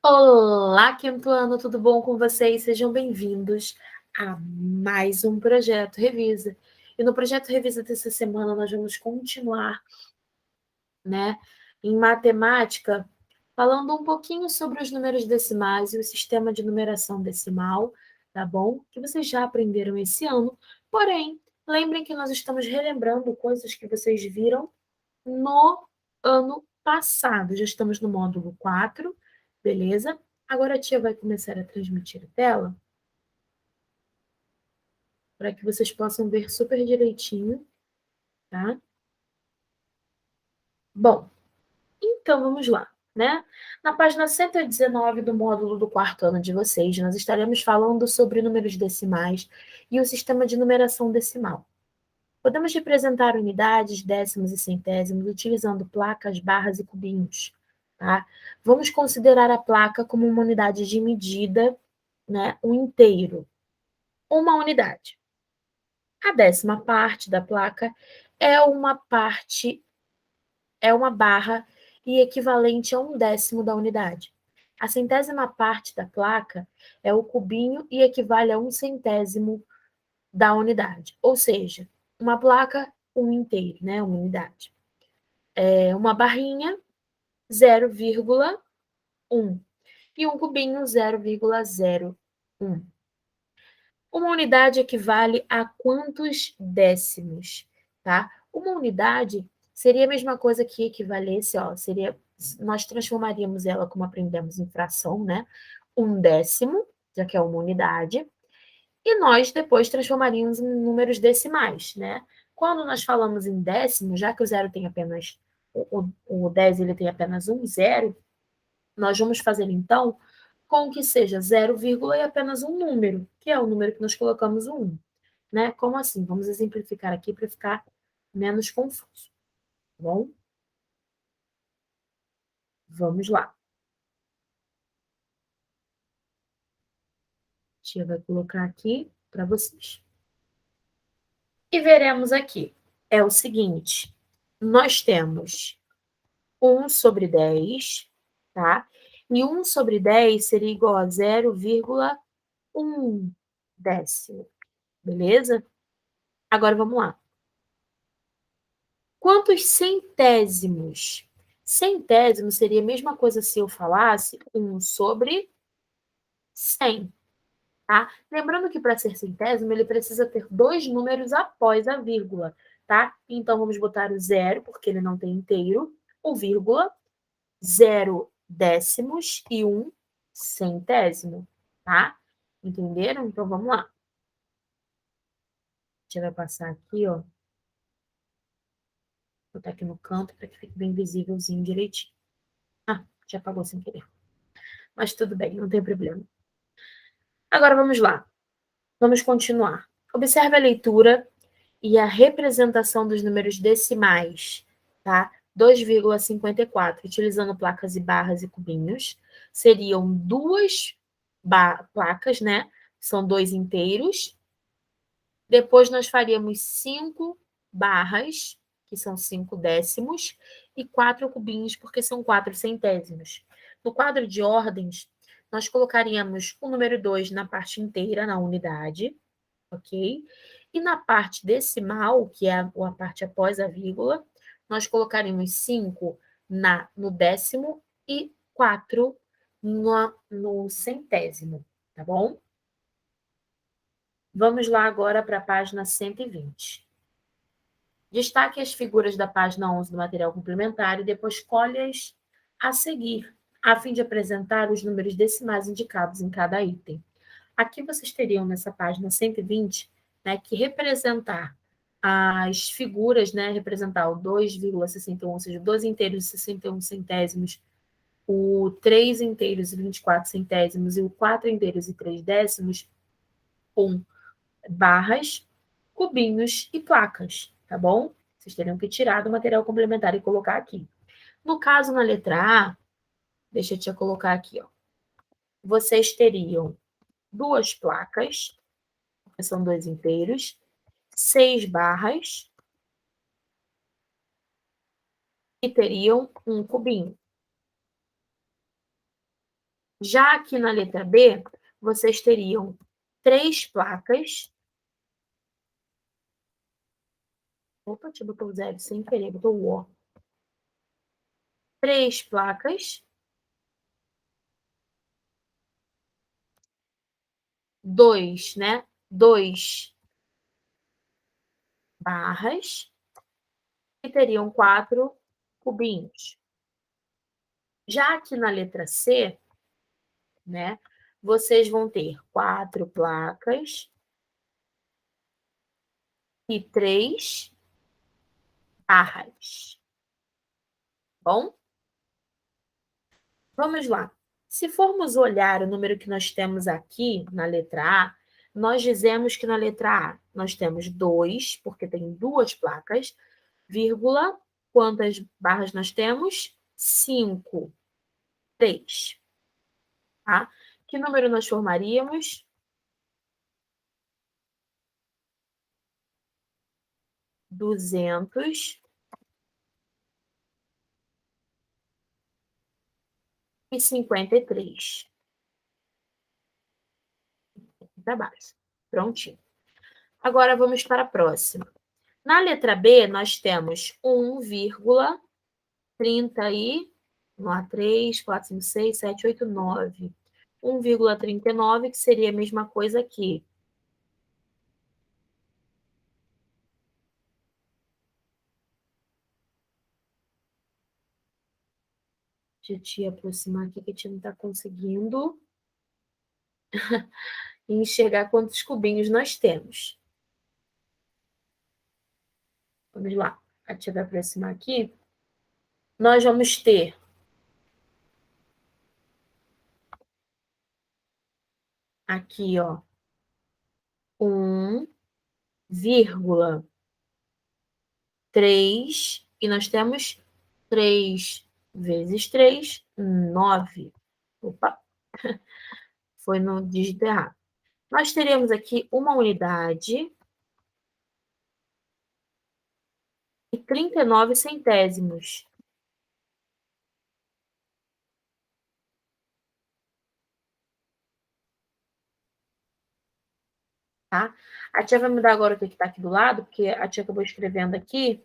Olá, quinto ano, tudo bom com vocês? Sejam bem-vindos a mais um Projeto Revisa. E no Projeto Revisa dessa semana nós vamos continuar, né, em matemática, falando um pouquinho sobre os números decimais e o sistema de numeração decimal, tá bom? Que vocês já aprenderam esse ano. Porém, lembrem que nós estamos relembrando coisas que vocês viram no ano passado. Já estamos no módulo 4, beleza? Agora a tia vai começar a transmitir a tela para que vocês possam ver super direitinho, tá? Bom, então vamos lá, né? Na página 119 do módulo do quarto ano de vocês, nós estaremos falando sobre números decimais e o sistema de numeração decimal. Podemos representar unidades, décimos e centésimos utilizando placas, barras e cubinhos, tá? Vamos considerar a placa como uma unidade de medida, né? Um inteiro, uma unidade. A décima parte da placa é uma barra e equivalente a um décimo da unidade. A centésima parte da placa é o cubinho e equivale a um centésimo da unidade. Ou seja, uma placa, um inteiro, né? Uma unidade. Uma barrinha, 0,1. E um cubinho, 0,01. Uma unidade equivale a quantos décimos, tá? Uma unidade seria a mesma coisa que equivalesse, ó, nós transformaríamos ela, como aprendemos em fração, né? Um décimo, já que é uma unidade, e nós depois transformaríamos em números decimais, né? Quando nós falamos em décimo, já que o zero tem apenas, o 10 ele tem apenas um zero, nós vamos fazer então com que seja 0, e apenas um número, que é o número que nós colocamos o 1. Né? Como assim? Vamos exemplificar aqui para ficar menos confuso, tá bom? Vamos lá. A tia vai colocar aqui para vocês. E veremos aqui. É o seguinte, nós temos 1 sobre 10, tá? E 1 sobre 10 seria igual a 0,1 décimo, beleza? Agora vamos lá. Quantos centésimos? Centésimo seria a mesma coisa se eu falasse 1 sobre 100, tá? Lembrando que para ser centésimo, ele precisa ter dois números após a vírgula, tá? Então, vamos botar o zero, porque ele não tem inteiro, o vírgula, 0 décimos e 1 centésimo, tá? Entenderam? Então, vamos lá. A gente vai passar aqui, ó. Vou botar aqui no canto para que fique bem visívelzinho direitinho. Ah, já apagou sem querer. Mas tudo bem, não tem problema. Agora vamos lá. Vamos continuar. Observe a leitura e a representação dos números decimais, tá? 2,54, utilizando placas e barras e cubinhos. Seriam duas placas, né? São dois inteiros. Depois nós faríamos 5 barras, que são 5 décimos, e 4 cubinhos, porque são 4 centésimos. No quadro de ordens, nós colocaríamos o número 2 na parte inteira, na unidade, ok? E na parte decimal, que é a parte após a vírgula, nós colocaríamos 5 no décimo e 4 no centésimo, tá bom? Vamos lá agora para a página 120. Destaque as figuras da página 11 do material complementar e depois colhe-as a seguir, a fim de apresentar os números decimais indicados em cada item. Aqui vocês teriam nessa página 120, né, que representar as figuras, né, representar o 2,61, ou seja, 2 inteiros e 61 centésimos, o 3 inteiros e 24 centésimos e o 4 inteiros e 3 décimos, com barras, cubinhos e placas, tá bom? Vocês teriam que tirar do material complementar e colocar aqui. No caso, na letra A, deixa eu te colocar aqui, ó. Vocês teriam duas placas, que são dois inteiros, 6 barras e teriam um cubinho. Já aqui na letra B, vocês teriam 3 placas. Opa, deixa eu botar o zero sem querer, botou o O. 3 placas. 2, né? 2 barras. E teriam 4 cubinhos. Já aqui na letra C, né? Vocês vão ter 4 placas e 3 barras. Bom? Vamos lá. Se formos olhar o número que nós temos aqui na letra A, nós dizemos que na letra A nós temos 2, porque tem 2 placas, vírgula, quantas barras nós temos? 5, 3. Tá? Que número nós formaríamos? 253. Da base. Prontinho. Agora vamos para a próxima. Na letra B, nós temos 1,30 e... Vamos lá, 3, 4, 5, 6, 7, 8, 9. 1,39, que seria a mesma coisa aqui. Deixa eu te aproximar aqui, que a gente não está conseguindo enxergar quantos cubinhos nós temos. Vamos lá. A gente vai aproximar aqui. Nós vamos ter aqui, ó, 1,3 e nós temos 3 vezes 3, 9. Opa, foi no dígito errado. Nós teremos aqui uma unidade e 39 centésimos. Tá? A tia vai mudar agora o que está aqui do lado, porque a tia acabou escrevendo aqui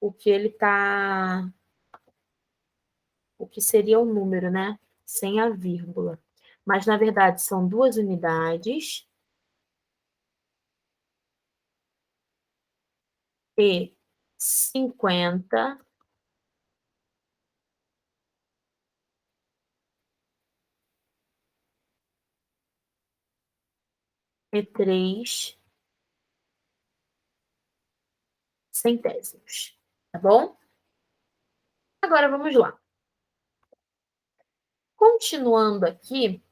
o que ele tá... o que seria o número, né? Sem a vírgula. Mas, na verdade, são 2 unidades e 50 e 3 centésimos. Tá bom? Agora, vamos lá. Continuando aqui,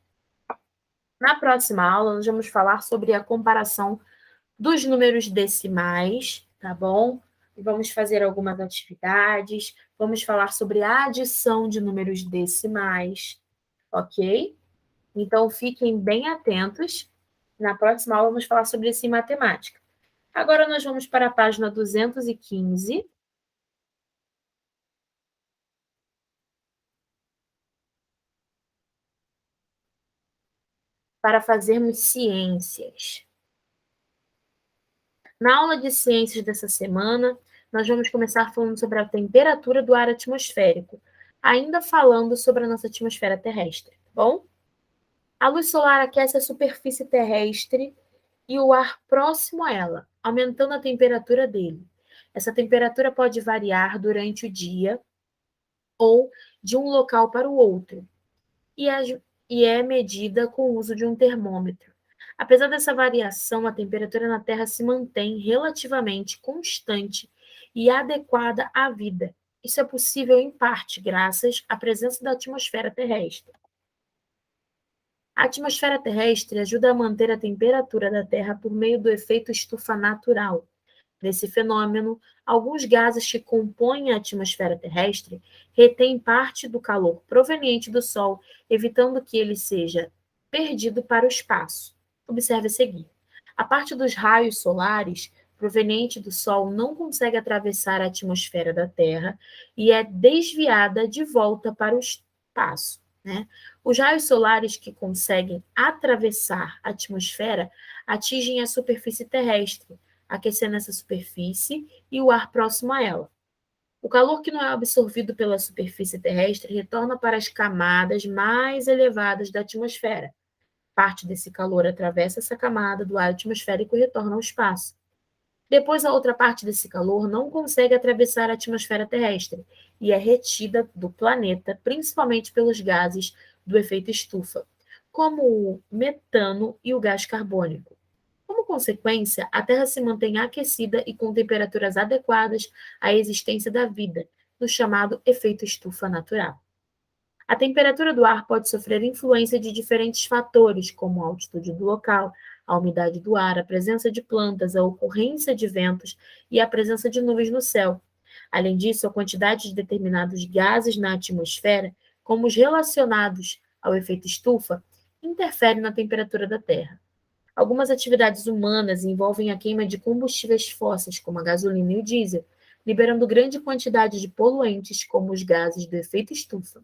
na próxima aula, nós vamos falar sobre a comparação dos números decimais, tá bom? Vamos fazer algumas atividades, vamos falar sobre a adição de números decimais, ok? Então, fiquem bem atentos. Na próxima aula, vamos falar sobre isso em matemática. Agora, nós vamos para a página 215. Para fazermos ciências. Na aula de ciências dessa semana, nós vamos começar falando sobre a temperatura do ar atmosférico, ainda falando sobre a nossa atmosfera terrestre, tá bom? A luz solar aquece a superfície terrestre e o ar próximo a ela, aumentando a temperatura dele. Essa temperatura pode variar durante o dia ou de um local para o outro, e é medida com o uso de um termômetro. Apesar dessa variação, a temperatura na Terra se mantém relativamente constante e adequada à vida. Isso é possível, em parte, graças à presença da atmosfera terrestre. A atmosfera terrestre ajuda a manter a temperatura da Terra por meio do efeito estufa natural. Nesse fenômeno, alguns gases que compõem a atmosfera terrestre retêm parte do calor proveniente do Sol, evitando que ele seja perdido para o espaço. Observe a seguir. A parte dos raios solares proveniente do Sol não consegue atravessar a atmosfera da Terra e é desviada de volta para o espaço. né? Os raios solares que conseguem atravessar a atmosfera atingem a superfície terrestre, aquecendo essa superfície e o ar próximo a ela. O calor que não é absorvido pela superfície terrestre retorna para as camadas mais elevadas da atmosfera. Parte desse calor atravessa essa camada do ar atmosférico e retorna ao espaço. Depois, a outra parte desse calor não consegue atravessar a atmosfera terrestre e é retida do planeta, principalmente pelos gases do efeito estufa, como o metano e o gás carbônico. Como consequência, a Terra se mantém aquecida e com temperaturas adequadas à existência da vida, no chamado efeito estufa natural. A temperatura do ar pode sofrer influência de diferentes fatores, como a altitude do local, a umidade do ar, a presença de plantas, a ocorrência de ventos e a presença de nuvens no céu. Além disso, a quantidade de determinados gases na atmosfera, como os relacionados ao efeito estufa, interfere na temperatura da Terra. Algumas atividades humanas envolvem a queima de combustíveis fósseis, como a gasolina e o diesel, liberando grande quantidade de poluentes, como os gases do efeito estufa.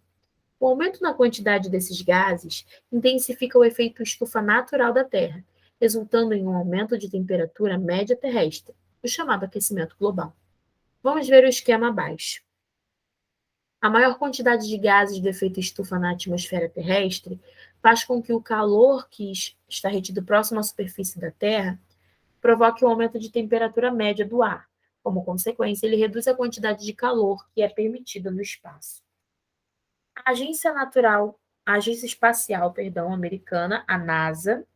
O aumento na quantidade desses gases intensifica o efeito estufa natural da Terra, resultando em um aumento de temperatura média terrestre, o chamado aquecimento global. Vamos ver o esquema abaixo. A maior quantidade de gases do efeito estufa na atmosfera terrestre faz com que o calor que está retido próximo à superfície da Terra provoque um aumento de temperatura média do ar. Como consequência, ele reduz a quantidade de calor que é permitida no espaço. A Agência Espacial, Americana, a NASA,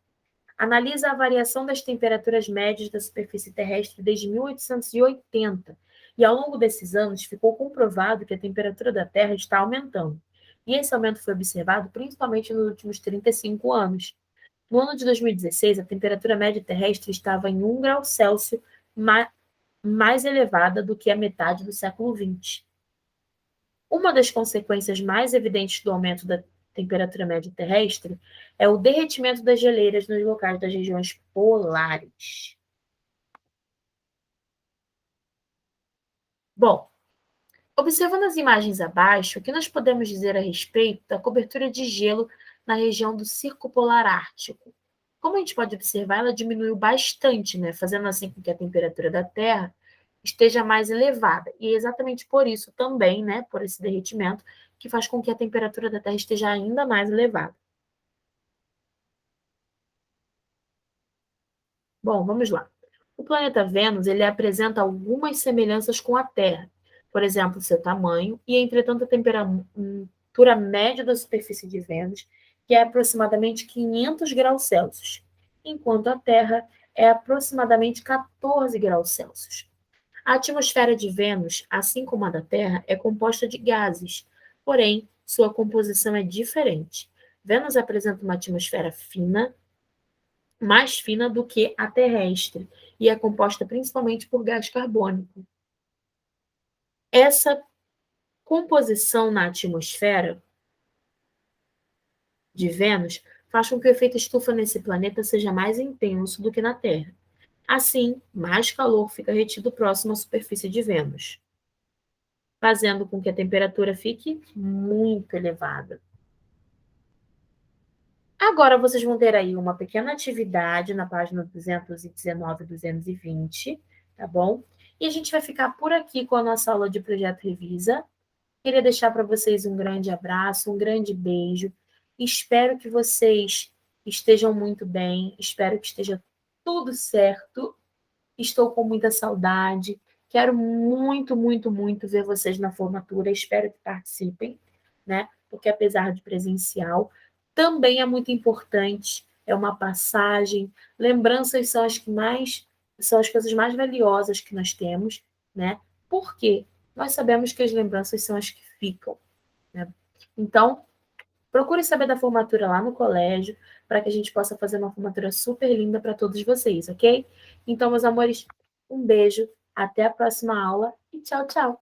analisa a variação das temperaturas médias da superfície terrestre desde 1880, e ao longo desses anos ficou comprovado que a temperatura da Terra está aumentando. E esse aumento foi observado principalmente nos últimos 35 anos. No ano de 2016, a temperatura média terrestre estava em 1 grau Celsius mais elevada do que a metade do século XX. Uma das consequências mais evidentes do aumento da temperatura média terrestre é o derretimento das geleiras nos locais das regiões polares. Bom, observando as imagens abaixo, o que nós podemos dizer a respeito da cobertura de gelo na região do Círculo Polar Ártico? Como a gente pode observar, ela diminuiu bastante, né, fazendo assim com que a temperatura da Terra esteja mais elevada. E é exatamente por isso também, né, por esse derretimento, que faz com que a temperatura da Terra esteja ainda mais elevada. Bom, vamos lá. O planeta Vênus, ele apresenta algumas semelhanças com a Terra, por exemplo, seu tamanho, e entretanto a temperatura média da superfície de Vênus, que é aproximadamente 500 graus Celsius, enquanto a Terra é aproximadamente 14 graus Celsius. A atmosfera de Vênus, assim como a da Terra, é composta de gases, porém, sua composição é diferente. Vênus apresenta uma atmosfera fina, mais fina do que a terrestre, e é composta principalmente por gás carbônico. Essa composição na atmosfera de Vênus faz com que o efeito estufa nesse planeta seja mais intenso do que na Terra. Assim, mais calor fica retido próximo à superfície de Vênus, fazendo com que a temperatura fique muito elevada. Agora vocês vão ter aí uma pequena atividade na página 219 e 220, tá bom? E a gente vai ficar por aqui com a nossa aula de Projeto Revisa. Queria deixar para vocês um grande abraço, um grande beijo. Espero que vocês estejam muito bem, espero que esteja tudo certo. Estou com muita saudade. Quero muito, muito, muito ver vocês na formatura. Espero que participem, né? Porque apesar de presencial, também é muito importante. É uma passagem. Lembranças são as coisas mais valiosas que nós temos, né? Por quê? Nós sabemos que as lembranças são as que ficam, né? Então, procure saber da formatura lá no colégio, para que a gente possa fazer uma formatura super linda para todos vocês, ok? Então, meus amores, um beijo, até a próxima aula e tchau, tchau!